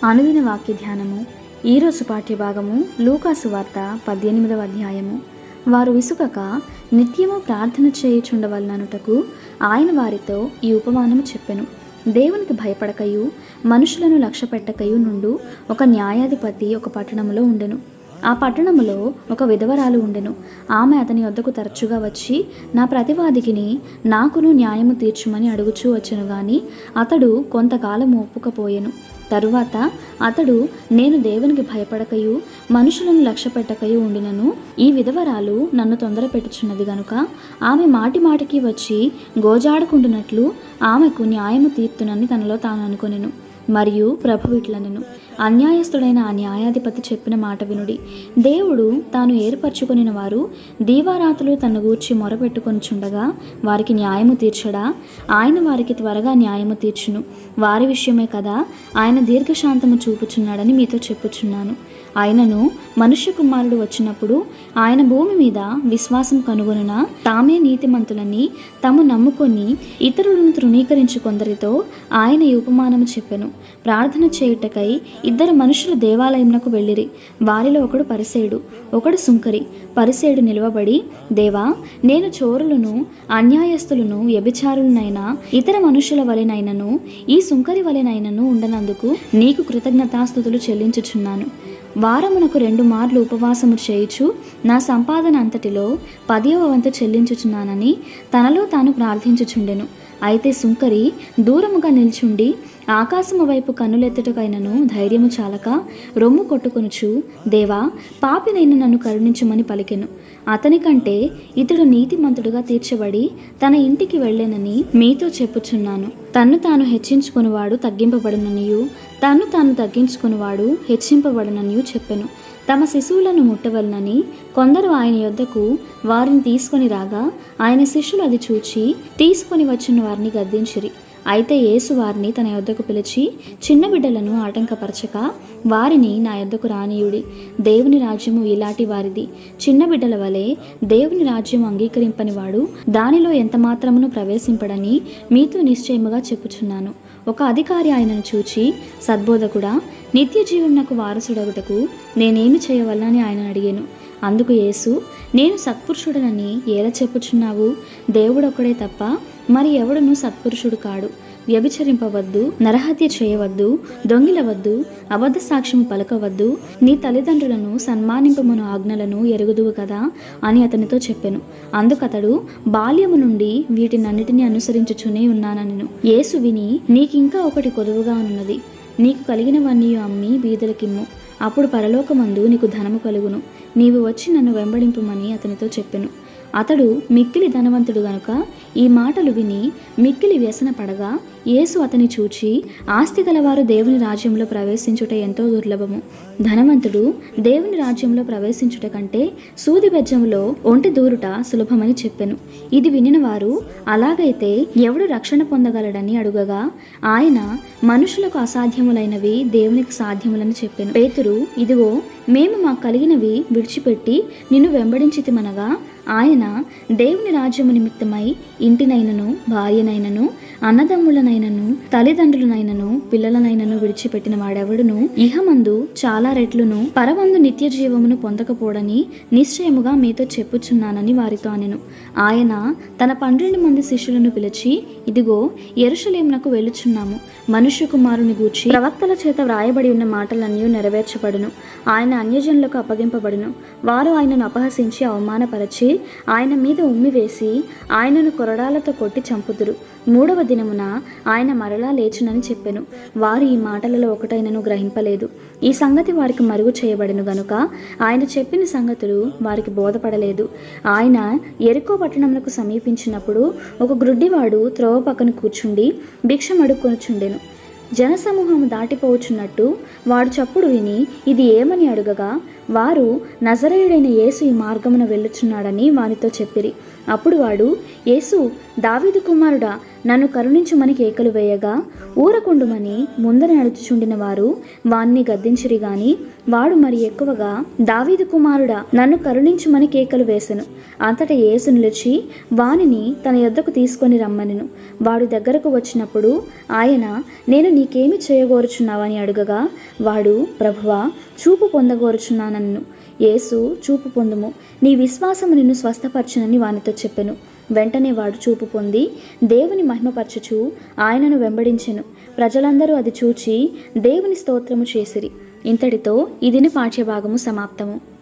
అనుదిన వాక్య ధ్యానము. ఈరోజు పాఠ్యభాగము లూకాసు వార్త 18వ అధ్యాయము. వారు విసుకక నిత్యము ప్రార్థన చేయుచుండవలననుటకు ఆయన వారితో ఈ ఉపమానము చెప్పెను. దేవునికి భయపడకయు మనుషులను లక్ష్యపెట్టకయు నుండు ఒక న్యాయాధిపతి ఒక పట్టణములో ఉండెను. ఆ పట్టణములో ఒక విధవరాలు ఉండెను. ఆమె అతని వద్దకు తరచుగా వచ్చి, నా ప్రతివాదికిని నాకును న్యాయము తీర్చుమని అడుగుచూ వచ్చెను. గాని అతడు కొంతకాలం ఒప్పుకపోయెను. తరువాత అతడు, నేను దేవునికి భయపడకయు మనుషులను లక్ష్యపెట్టకయు ఉండినను ఈ విధవరాలు నన్ను తొందర పెట్టుచున్నది గనుక ఆమె మాటి మాటికి వచ్చి గోజాడుకుంటున్నట్లు ఆమెకు న్యాయము తీర్తునని తనలో తాను అనుకొనెను. మరియు ప్రభువు ఇట్లనెను, అన్యాయస్తుడైన ఆ న్యాయాధిపతి చెప్పిన మాట వినుడి. దేవుడు తాను ఏర్పరచుకొనిన వారు దీవారాతులు తన గూర్చి మొరపెట్టుకొనిచుండగా వారికి న్యాయము తీర్చడా? ఆయన వారికి త్వరగా న్యాయము తీర్చును. వారి విషయమే కదా ఆయన దీర్ఘశాంతము చూపుచున్నాడని మీతో చెప్పుచున్నాను. ఆయనను మనుష్య కుమారుడు వచ్చినప్పుడు ఆయన భూమి మీద విశ్వాసం కనుగొనునా తామే నీతిమంతులని తాము నమ్ముకొని ఇతరులను తృణీకరించు కొందరితో ఆయన ఈ ఉపమానము చెప్పెను. ప్రార్థన చేయుటకై ఇద్దరు మనుషులు దేవాలయమునకు వెళ్ళిరి. వారిలో ఒకడు పరిసేయుడు, ఒకడు సుంకరి. పరిసేయుడు నిలవబడి, దేవా, నేను చోరులను, అన్యాయస్తులను, వ్యభిచారులనైనా ఇతర మనుషుల వలెనైనను ఈ సుంకరి వలెనైనను ఉండనందుకు నీకు కృతజ్ఞతాస్తుతులు చెల్లించుచున్నాను. వారమునకు 2 మార్లు ఉపవాసము చేయుచు నా సంపాదన అంతటిలో 10వ వంతు చెల్లించుచున్నానని తనలో తాను ప్రార్థించుచుండెను. అయితే సుంకరి దూరముగా నిల్చుండి ఆకాశము వైపు కన్నులెత్తుటకైనను ధైర్యము చాలక రొమ్ము కొట్టుకొనుచు, దేవా, పాపినైన నన్ను కరుణించుమని పలికెను. అతని కంటే ఇతడు నీతిమంతుడుగా తీర్చబడి తన ఇంటికి వెళ్ళెనని మీతో చెప్పుచున్నాను. తన్ను తాను హెచ్చించుకునివాడు తగ్గింపబడుననియు తన్ను తాను తగ్గించుకునివాడు హెచ్చింపబడుననియు చెప్పెను. తమ శిశువులను ముట్టవలనని కొందరు ఆయన యొద్దకు వారిని తీసుకొని రాగా ఆయన శిష్యులు అది చూచి తీసుకొని వచ్చిన వారిని గద్దించిరి. అయితే యేసు వారిని తన యొద్దకు పిలిచి, చిన్న బిడ్డలను ఆటంకపరచక వారిని నా యొద్దకు రానియుడి. దేవుని రాజ్యము ఇలాంటి వారిది. చిన్న బిడ్డల వలె దేవుని రాజ్యం అంగీకరింపని వాడు దానిలో ఎంత మాత్రమును ప్రవేశింపడని మీతో నిశ్చయముగా చెప్పుచున్నాను. ఒక అధికారి ఆయనను చూచి, సద్బోధకుడా, నిత్య జీవమునకు వారసుడగుటకు నేనేమి చేయవలనని ఆయన అడిగాను. అందుకు యేసు, నేను సత్పురుషుడనని ఎలా చెప్పుచున్నావు? దేవుడొక్కడే తప్ప మరి ఎవడును సత్పురుషుడు కాడు. వ్యభిచరింపవద్దు, నరహత్య చేయవద్దు, దొంగిలవద్దు, అబద్ధ సాక్ష్యము పలకవద్దు, నీ తల్లిదండ్రులను సన్మానింపమను ఆజ్ఞలను ఎరుగుదువు కదా అని అతనితో చెప్పెను. అందుకతడు, బాల్యము నుండి వీటినన్నిటినీ అనుసరించుచునే ఉన్నానెను. యేసు విని, నీకింకా ఒకటి కొదువుగా ఉన్నది. నీకు కలిగినవన్నీ అమ్మి బీదలకిమ్ము, అప్పుడు పరలోకమందు నీకు ధనము కలుగును. నీవు వచ్చి నన్ను వెంబడింపుమని అతనితో చెప్పెను. అతడు మిక్కిలి ధనవంతుడు గనుక ఈ మాటలు విని మిక్కిలి వ్యసన పడగా యేసు అతని చూచి, ఆస్తి గలవారు దేవుని రాజ్యంలో ప్రవేశించుట ఎంతో దుర్లభము. ధనవంతుడు దేవుని రాజ్యంలో ప్రవేశించుట కంటే సూది బెజ్జములో ఒంటి దూరుట సులభమని చెప్పెను. ఇది వినిన వారు, అలాగైతే ఎవడు రక్షణ పొందగలడని అడుగగా ఆయన, మనుషులకు అసాధ్యములైనవి దేవునికి సాధ్యములని చెప్పెను. పేతురు, ఇదిగో, మేము మాకు కలిగినవి విడిచిపెట్టి నిన్ను వెంబడించితిమనగా ఆయన, దేవుని రాజ్యము నిమిత్తమై ఇంటినైనను, భార్యనైనను, అన్నదమ్ములనైనను, తల్లిదండ్రులనైనను, పిల్లలనైనను విడిచిపెట్టిన వాడెవడును ఇహమందు చాలా రెట్లును పరమందు నిత్య జీవమును పొందకపోడని నిశ్చయముగా మీతో చెప్పుచున్నానని వారితో అనెను. ఆయన తన 12 మంది శిష్యులను పిలిచి, ఇదిగో, యెరూషలేమునకు వెళ్ళుచున్నాము. మనుష్య కుమారుని గూర్చి ప్రవక్తల చేత వ్రాయబడి ఉన్న మాటలన్నీ నెరవేర్చబడును. ఆయన అన్యజనులకు అప్పగింపబడును. వారు ఆయనను అపహసించి అవమానపరచి ఆయన మీద ఉమ్మివేసి ఆయనను కొరడాలతో కొట్టి చంపుదురు. 3వ దినమున ఆయన మరలా లేచునని చెప్పెను. వారు ఈ మాటలలో ఒకటైనను గ్రహింపలేదు. ఈ సంగతి వారికి మరుగు చేయబడెను గనుక ఆయన చెప్పిన సంగతులు వారికి బోధపడలేదు. ఆయన యెరికో పట్టణములకు సమీపించినప్పుడు ఒక గ్రుడ్డివాడు త్రోవ పక్కన కూర్చుండి భిక్షమడుక్కొనుచుండెను. జనసమూహము దాటిపోవచ్చున్నట్టు వాడు చప్పుడు విని ఇది ఏమని అడుగగా వారు, నజరేయుడైన యేసు ఈ మార్గమున వెళ్ళుచున్నాడని వానితో చెప్పిరి. అప్పుడు వాడు, యేసు, దావీదు కుమారుడా, నన్ను కరుణించుమని కేకలు వేయగా ఊరకుండుమని ముందర నడుచుచుండిన వారు వాణ్ణి గద్దించిరి గాని వాడు మరి ఎక్కువగా, దావీదు కుమారుడా, నన్ను కరుణించుమని కేకలు వేసెను. అంతటా యేసు నిలిచి వానిని తన యొద్దకు తీసుకొని రమ్మనెను. వాడు దగ్గరకు వచ్చినప్పుడు ఆయన, నేను నీకేమి చేయగోరుచున్నావని అడుగగా వాడు, ప్రభువా, చూపు పొందగోరుచున్నానన్ను. యేసు, చూపు పొందుము, నీ విశ్వాసము నిన్ను స్వస్థపరచునని వానితో చెప్పెను. వెంటనే వాడు చూపు పొంది దేవుని మహిమపరచుచు ఆయనను వెంబడించెను. ప్రజలందరూ అది చూచి దేవుని స్తోత్రము చేసిరి. ఇంతటితో ఈ దిన పాఠ్యభాగము సమాప్తము.